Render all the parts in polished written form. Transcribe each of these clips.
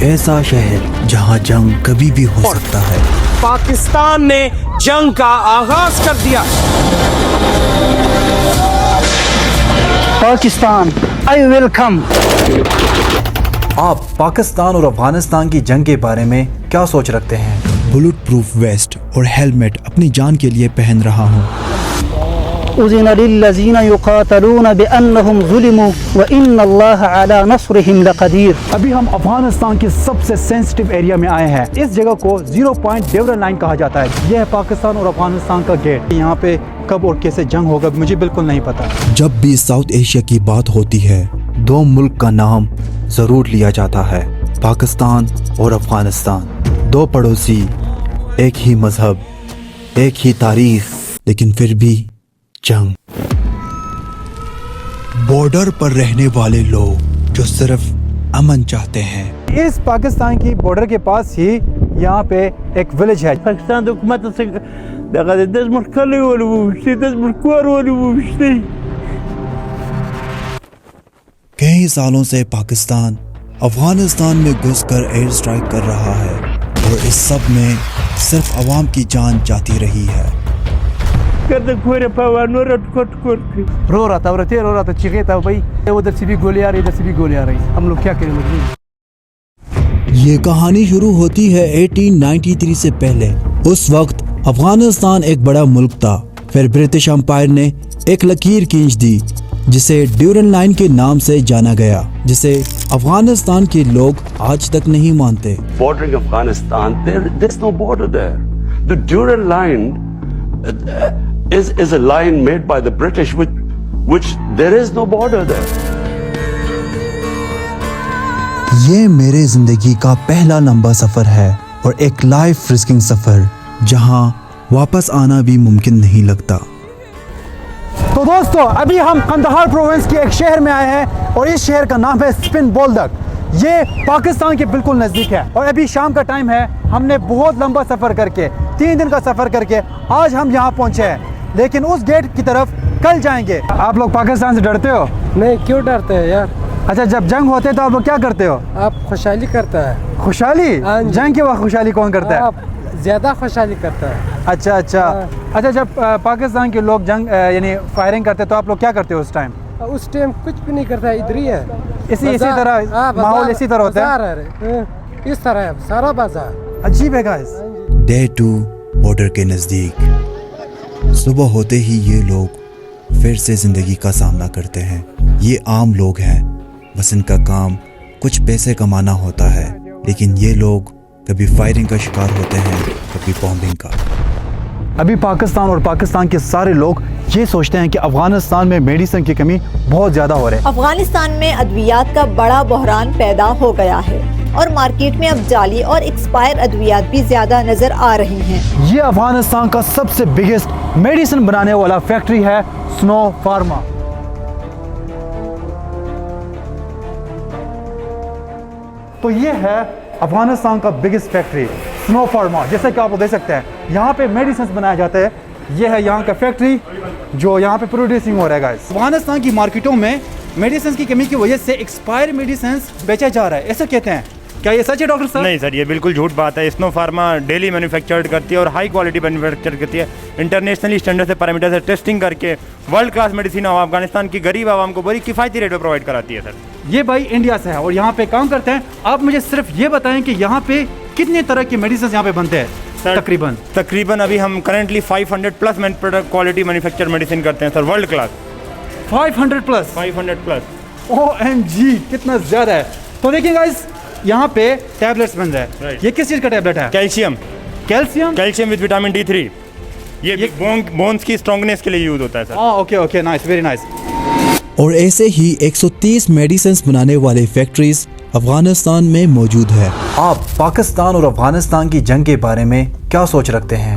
एक ऐसा शहर जहां जंग कभी भी हो सकता है। पाकिस्तान ने जंग का आगाज कर दिया। Pakistan, I welcome. आप पाकिस्तान और अफगानिस्तान की जंग के बारे में क्या सोच रखते हैं? बुलेट प्रूफ वेस्ट और हेलमेट अपनी जान के लिए पहन रहा हूँ। उज़िन लिल्लज़ीना युक़ातलूना बिअन्नहुम ज़ुलिमू व इन्नल्लाह अला नस्रिहिम लक़दीर। अभी हम अफगानिस्तान के सबसे सेंसिटिव एरिया में आए हैं। इस जगह को 0 पॉइंट डेवरन लाइन कहा जाता है। यह है पाकिस्तान और अफगानिस्तान का गेट। यहाँ पे कब और कैसे जंग होगा मुझे बिल्कुल नहीं पता। जब भी साउथ एशिया की बात होती है, दो मुल्क का नाम जरूर लिया जाता है, पाकिस्तान और अफगानिस्तान। दो पड़ोसी, एक ही मजहब, एक ही तारीख, लेकिन फिर भी जंग। बॉर्डर पर रहने वाले लोग जो सिर्फ अमन चाहते हैं। इस पाकिस्तान की बॉर्डर के पास ही यहाँ पे एक विलेज है। पाकिस्तान हुकूमत से कई सालों से पाकिस्तान अफगानिस्तान में घुसकर एयर स्ट्राइक कर रहा है और इस सब में सिर्फ अवाम की जान जाती रही है। रो रहा था चीखे था भाई, उधर से भी गोली आ रही, इधर से भी गोली आ रही। हम लोग क्या करें? ये कहानी शुरू होती है 1893 से पहले। उस वक्त अफगानिस्तान एक बड़ा मुल्क था। फिर ब्रिटिश एम्पायर ने एक लकीर खींच दी जिसे ड्यूरन लाइन के नाम से जाना गया, जिसे अफगानिस्तान के लोग आज तक नहीं मानते। Bordering Afghanistan, there's no border there. The Durand line is a line made by the British, which there is no border there. ये मेरे जिंदगी का पहला लंबा सफर है और एक लाइफ रिस्किंग सफर जहां वापस आना भी मुमकिन नहीं लगता। तो दोस्तों, अभी हम कंदहार प्रोविंस के एक शहर में आए हैं और इस शहर का नाम है स्पिन बोल्दक। ये पाकिस्तान के बिल्कुल नज़दीक है और अभी शाम का टाइम है। हमने बहुत लंबा सफ़र करके 3 दिन का सफ़र करके आज हम यहाँ पहुँचे हैं, लेकिन उस गेट की तरफ कल जाएंगे। आप लोग पाकिस्तान से डरते हो? नहीं, क्यों डरते हैं यार? अच्छा, जब जंग होते हैं तो आप लोग क्या करते हो? आप खुशहाली करता है। खुशहाली? जंग के वक्त खुशहाली कौन करता है? आप ज़्यादा खुशहाली करता है। अच्छा। अच्छा, जब पाकिस्तान के लोग जंग यानी फायरिंग करते तो आप लोग क्या करते हो उस टाइम? उस टाइम कुछ भी नहीं करता, इधर ही है। इसी तरह माहौल इसी तरह होता है। इस तरह है सारा बाजार। अजीब है गाइस। डे 2 बॉर्डर के नज़दीक। सुबह होते ही ये लोग फिर से जिंदगी का सामना करते हैं। ये आम लोग हैं, बस इनका काम कुछ पैसे कमाना होता है, लेकिन ये लोग कभी फायरिंग का शिकार होते हैं, कभी बॉम्बिंग का। अभी पाकिस्तान और पाकिस्तान के सारे लोग ये सोचते हैं कि अफगानिस्तान में मेडिसिन की कमी बहुत ज्यादा हो रही है। अफगानिस्तान में अद्वियात का बड़ा बहरान पैदा हो गया है और मार्केट में अब जाली और एक्सपायर अद्वियात भी ज्यादा नजर आ रही हैं। ये अफगानिस्तान का सबसे बिगेस्ट मेडिसिन बनाने वाला फैक्ट्री है स्नो फार्मा। तो ये है अफगानिस्तान का बिगेस्ट फैक्ट्री स्नो फार्मा। जैसे कि आप लोग देख सकते हैं, यहाँ पे मेडिसिन बनाए जाते हैं। ये है यहाँ का फैक्ट्री जो यहाँ पे प्रोड्यूसिंग हो रहा है गाइस। अफगानिस्तान की मार्केटों में मेडिसिन की कमी की वजह से एक्सपायर मेडिसिन बेचा जा रहा है, ऐसा कहते हैं। क्या ये सच है डॉक्टर साहब? नहीं सर, ये बिल्कुल झूठ बात है। स्नो फार्मा डेली मैन्युफैक्चर्ड करती है और हाई क्वालिटी मैन्युफैक्चर करती है। इंटरनेशनली स्टैंडर्ड से पैरामीटर से टेस्टिंग करके वर्ल्ड क्लास मेडिसिन अफगानिस्तान की गरीब आवाम को बड़ी किफ़ायती रेट पर प्रोवाइड कराती है सर। ये भाई इंडिया से है और यहाँ पे काम करते हैं। आप मुझे सिर्फ ये बताएं कि यहाँ पे कितने तरह के मेडिसिन यहाँ पे बनते हैं? तकरीबन अभी हम currently 500 plus quality manufacture medicine करते हैं sir, world class. 500 plus. OMG, कितना ज्यादा है। तो देखिए गाइस, यहाँ पे टैबलेट्स बन रहे हैं। ये किस चीज का टैबलेट है? Calcium with vitamin D3। ये बोन्स की स्ट्रॉन्गनेस के लिए यूज होता है sir. Okay, nice, very nice. और ऐसे ही 130 मेडिसिन बनाने वाले फैक्ट्रीज अफगानिस्तान में मौजूद है। आप पाकिस्तान और अफगानिस्तान की जंग के बारे में क्या सोच रखते हैं?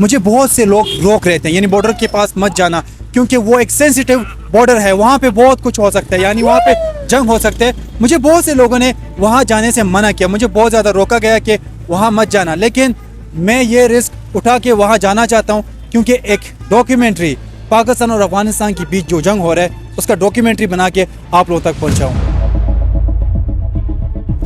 मुझे बहुत से लोग रोक रहे थे, यानी बॉर्डर के पास मत जाना क्योंकि वो एक सेंसिटिव बॉर्डर है, वहाँ पे बहुत कुछ हो सकता है, यानी वहाँ पे जंग हो सकते हैं। मुझे बहुत से लोगों ने वहाँ जाने से मना किया, मुझे बहुत ज़्यादा रोका गया कि वहाँ मत जाना, लेकिन मैं ये रिस्क उठा के वहाँ जाना चाहता हूँ क्योंकि एक डॉक्यूमेंट्री पाकिस्तान और अफगानिस्तान के बीच जो जंग हो रहा है उसका डॉक्यूमेंट्री बना के आप लोगों तक पहुँचाऊँ।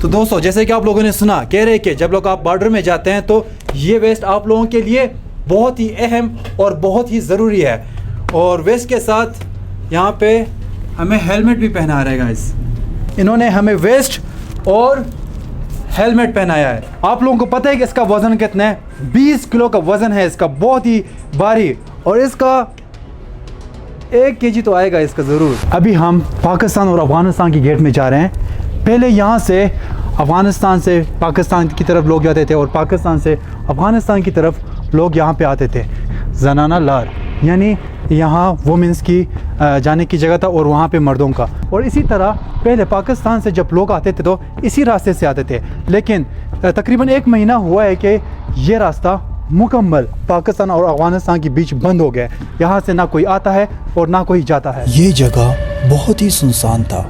तो दोस्तों जैसे कि आप लोगों ने सुना, कह रहे कि जब लोग आप बॉर्डर में जाते हैं तो ये वेस्ट आप लोगों के लिए बहुत ही अहम और बहुत ही ज़रूरी है। और वेस्ट के साथ यहाँ पे हमें हेलमेट भी पहना रहा है गाइस, इन्होंने हमें वेस्ट और हेलमेट पहनाया है। आप लोगों को पता है कि इसका वज़न कितना है? 20 किलो का वज़न है इसका, बहुत ही भारी, और इसका 1 kg तो आएगा इसका ज़रूर। अभी हम पाकिस्तान और अफ़गानिस्तान की गेट में जा रहे हैं। पहले यहाँ से अफ़गानिस्तान से पाकिस्तान की तरफ लोग जाते थे और पाकिस्तान से अफ़गानिस्तान की तरफ लोग यहाँ पे आते थे। ज़नाना लार यानी यहाँ वुमेंस की जाने की जगह था और वहाँ पे मर्दों का। और इसी तरह पहले पाकिस्तान से जब लोग आते थे तो इसी रास्ते से आते थे, लेकिन तकरीबन 1 महीना हुआ है कि ये रास्ता मुकम्मल पाकिस्तान और अफ़गानिस्तान के बीच बंद हो गया। यहाँ से ना कोई आता है और ना कोई जाता है। ये जगह बहुत ही सुनसान था।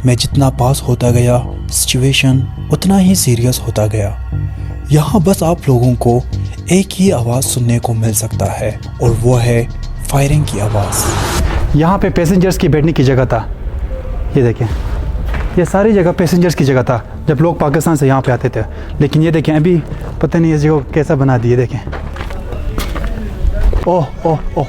मैं जितना पास होता गया सिचुएशन उतना ही सीरियस होता गया। यहाँ बस आप लोगों को एक ही आवाज़ सुनने को मिल सकता है और वो है फायरिंग की आवाज़। यहाँ पे पैसेंजर्स की बैठने की जगह था, ये देखें, ये सारी जगह पैसेंजर्स की जगह था जब लोग पाकिस्तान से यहाँ पे आते थे। लेकिन ये देखें अभी पता नहीं इस जगह कैसा बना दिए, देखें। ओह ओह ओह,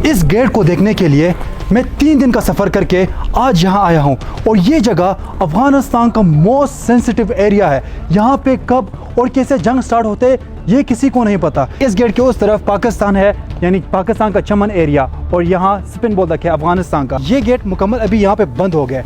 इस गेट को देखने के लिए मैं 3 दिन का सफ़र करके आज यहाँ आया हूँ। और ये जगह अफ़गानिस्तान का मोस्ट सेंसिटिव एरिया है। यहाँ पे कब और कैसे जंग स्टार्ट होते ये किसी को नहीं पता। इस गेट के उस तरफ पाकिस्तान है, यानी पाकिस्तान का चमन एरिया, और यहाँ स्पिन बोल्दक है अफ़गानिस्तान का। ये गेट मुकम्मल अभी यहाँ पे बंद हो गया है।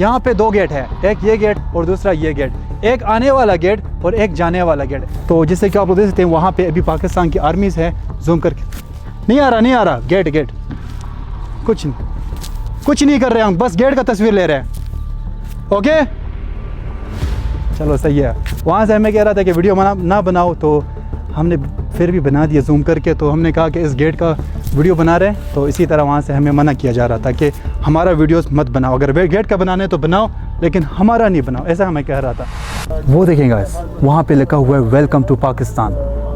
यहाँ पे 2 गेट है, एक ये गेट और दूसरा ये गेट, एक आने वाला गेट और एक जाने वाला गेट। तो जैसे कि आप लोग देख सकते हैं वहाँ पे अभी पाकिस्तान की आर्मीज़ है। जूम करके नहीं आ रहा गेट कुछ नहीं कर रहे हम, बस गेट का तस्वीर ले रहे हैं। ओके चलो सही है। वहाँ से हमें कह रहा था कि वीडियो ना बनाओ, तो हमने फिर भी बना दिया जूम करके। तो हमने कहा कि इस गेट का वीडियो बना रहे हैं, तो इसी तरह वहाँ से हमें मना किया जा रहा था कि हमारा वीडियोस मत बनाओ, अगर गेट का बनाने तो बनाओ लेकिन हमारा नहीं बनाओ, ऐसा हमें कह रहा था। वो देखेंगे वहाँ पे लिखा हुआ है welcome to Pakistan,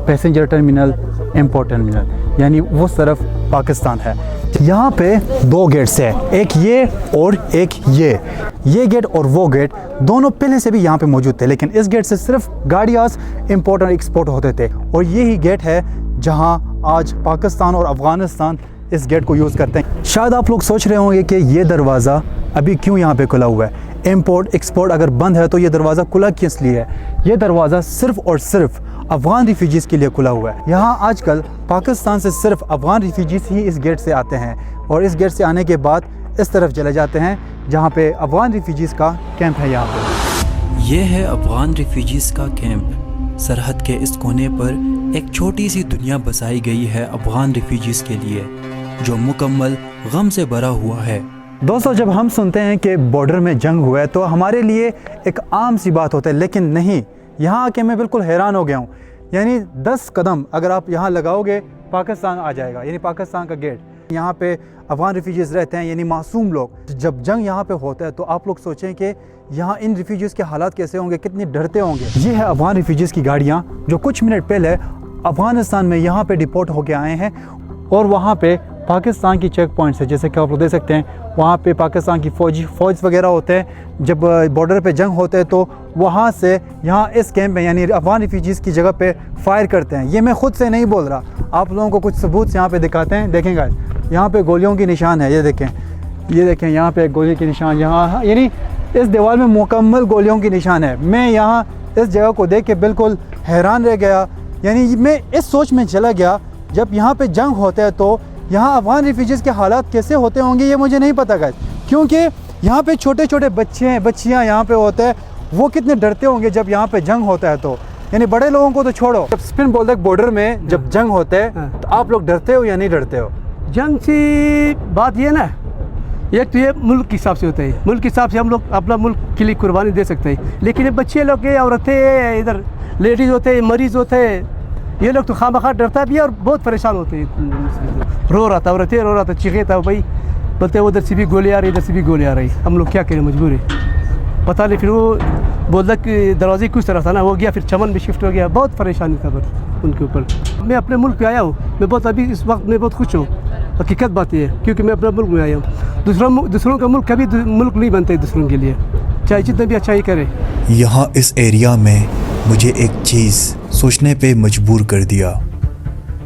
passenger terminal, import terminal, यानी वो तरफ पाकिस्तान है। यहाँ पे 2 गेट्स है, एक ये और एक ये गेट और वो गेट दोनों पहले से भी यहाँ पे मौजूद थे, लेकिन इस गेट से सिर्फ गाड़ियाँ इंपोर्ट और एक्सपोर्ट होते थे। और यही गेट है जहाँ आज पाकिस्तान और अफ़गानिस्तान इस गेट को यूज़ करते हैं। शायद आप लोग सोच रहे होंगे कि ये दरवाज़ा अभी क्यों यहाँ पे खुला हुआ है, इंपोर्ट एक्सपोर्ट अगर बंद है तो ये दरवाज़ा खुला किस लिए है? ये दरवाज़ा सिर्फ़ और सिर्फ अफ़गान रिफ्यूजीज़ के लिए खुला हुआ है। यहाँ आजकल पाकिस्तान से सिर्फ अफ़गान रिफ्यूजीज़ ही इस गेट से आते हैं और इस गेट से आने के बाद इस तरफ चले जाते हैं जहाँ पे अफ़गान रिफ्यूजीज़ का कैंप है। यहाँ पे ये है अफ़गान रिफ्यूजीज़ का कैंप। सरहद के इस कोने पर एक छोटी सी दुनिया बसाई गई है अफ़गान रिफ्यूजीज़ के लिए, जो मुकम्मल गम से भरा हुआ है। दोस्तों, जब हम सुनते हैं कि बॉर्डर में जंग हुआ है तो हमारे लिए एक आम सी बात होता है, लेकिन नहीं, यहाँ आके मैं बिल्कुल हैरान हो गया हूँ। यानी 10 कदम अगर आप यहाँ लगाओगे पाकिस्तान आ जाएगा, यानी पाकिस्तान का गेट। यहाँ पे अफगान रिफ्यूजीज़ रहते हैं, यानी मासूम लोग। जब जंग यहाँ पे होता है तो आप लोग सोचें कि यहाँ इन रिफ्यूजीज़ के हालात कैसे होंगे, कितने डरते होंगे। ये है अफगान रिफ्यूजीज़ की गाड़ियाँ जो कुछ मिनट पहले अफ़गानिस्तान में यहाँ पे डिपोर्ट होके आए हैं और वहाँ पे पाकिस्तान की चेक पॉइंट्स है, जैसे कि आप लोग देख सकते हैं वहाँ पे पाकिस्तान की फ़ौज वगैरह होते हैं। जब बॉर्डर पे जंग होते हैं तो वहाँ से यहाँ इस कैंप में यानी अफ़गान रिफ्यूजीज़ की जगह पे फायर करते हैं। ये मैं ख़ुद से नहीं बोल रहा, आप लोगों को कुछ सबूत यहाँ पे दिखाते हैं। देखें गाइस, यहाँ पे गोलियों की निशान है, ये देखें यहाँ पे एक गोली की निशान, यहाँ यानी इस दीवार में मुकम्मल गोलियों की निशान है। मैं यहाँ इस जगह को देख के बिल्कुल हैरान रह गया, यानी मैं इस सोच में चला गया जब यहाँ पे जंग होता है तो यहाँ अफ़गान रिफ्यूजीज़ के हालात कैसे होते होंगे ये मुझे नहीं पता गाइस, क्योंकि यहाँ पे छोटे छोटे बच्चे हैं, बच्चियाँ यहाँ पे होते हैं, वो कितने डरते होंगे जब यहाँ पे जंग होता है। तो यानी बड़े लोगों को तो छोड़ो, जब स्पिन बोल्डक बॉर्डर में जब जंग होता है तो आप लोग डरते हो या नहीं डरते हो? जंग से बात ये ना, एक तो ये मुल्क के हिसाब से होता है, मुल्क के हिसाब से हम लोग अपना मुल्क के लिए कुर्बानी दे सकते हैं, लेकिन ये बच्चे लोग के औरतें इधर लेडीज़ होते हैं, मरीज़ होते हैं, ये लोग तो खामखा डरता भी है और बहुत परेशान होते हैं। रो रहा था, औरतें रो रहा था, चीखे था भाई, बोलते उधर से भी गोली आ रही, इधर से भी गोली आ रही, हम लोग क्या करें, मजबूर है। पता नहीं, फिर वो बोलता कि दरवाजे कुछ तरह था ना, वो गया फिर चमन में शिफ्ट हो गया, बहुत परेशानी था पर उनके ऊपर। मैं अपने मुल्क पे आया हूँ, मैं बहुत अभी इस वक्त मैं बहुत खुश हूँ, हकीकत बात ये है, क्योंकि मैं अपने मुल्क में आया हूँ। दूसरों का मुल्क कभी मुल्क नहीं बनते दूसरों के लिए, चाहे जितना भी अच्छा ही करे। यहाँ इस एरिया में मुझे एक चीज़ सोचने पे मजबूर कर दिया।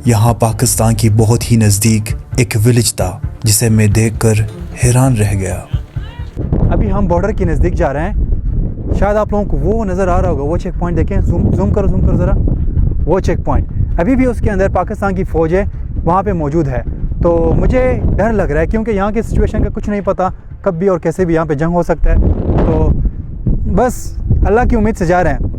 यहाँ पाकिस्तान की बहुत ही नज़दीक एक विलेज था जिसे मैं देखकर हैरान रह गया। अभी हम बॉर्डर के नज़दीक जा रहे हैं, शायद आप लोगों को वो नज़र आ रहा होगा, वो चेक पॉइंट देखें, जूम करो ज़रा, वो चेक पॉइंट अभी भी उसके अंदर पाकिस्तान की फ़ौज है, वहाँ पे मौजूद है। तो मुझे डर लग रहा है क्योंकि यहाँ की सिचुएशन का कुछ नहीं पता, कब भी और कैसे भी यहाँ पे जंग हो सकता है। तो बस अल्लाह की उम्मीद से जा रहे हैं।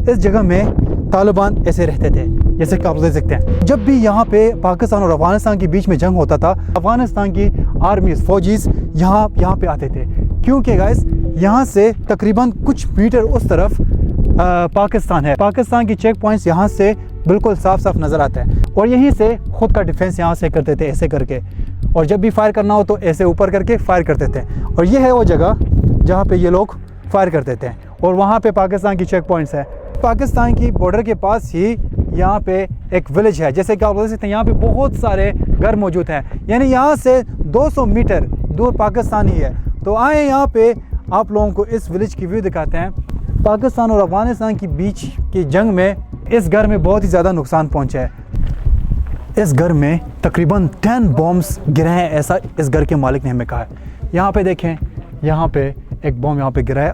इस जगह में तालिबान ऐसे रहते थे, जैसे कि आप देख सकते हैं। जब भी यहाँ पे पाकिस्तान और अफ़गानिस्तान के बीच में जंग होता था, अफ़गानिस्तान की आर्मीज़ फ़ौजीज़ यहाँ पे आते थे, क्योंकि गाइस यहाँ से तकरीबन कुछ मीटर उस तरफ पाकिस्तान है। पाकिस्तान की चेक पॉइंट्स यहाँ से बिल्कुल साफ नज़र आते हैं और यहीं से ख़ुद का डिफेंस यहाँ से करते थे, ऐसे करके, और जब भी फायर करना हो तो ऐसे ऊपर करके फायर करते थे। और ये है वो जगह जहाँ पे ये लोग फायर करते थे और वहाँ पे पाकिस्तान की चेक पॉइंट्स है। पाकिस्तान की बॉर्डर के पास ही यहाँ पे एक विलेज है, जैसे कि आप देख सकते हैं यहाँ पे बहुत सारे घर मौजूद हैं, यानी यहाँ से 200 मीटर दूर पाकिस्तान ही है। तो आए यहाँ पे आप लोगों को इस विलेज की व्यू दिखाते हैं। पाकिस्तान और अफ़गानिस्तान के बीच की जंग में इस घर में बहुत ही ज़्यादा नुकसान पहुँचा है। इस घर में तकरीबन 10 बॉम्ब्स गिरे हैं, ऐसा इस घर के मालिक ने हमें कहा है। यहाँ पे देखें, यहाँ पे एक बॉम्ब यहाँ पे गिरा है।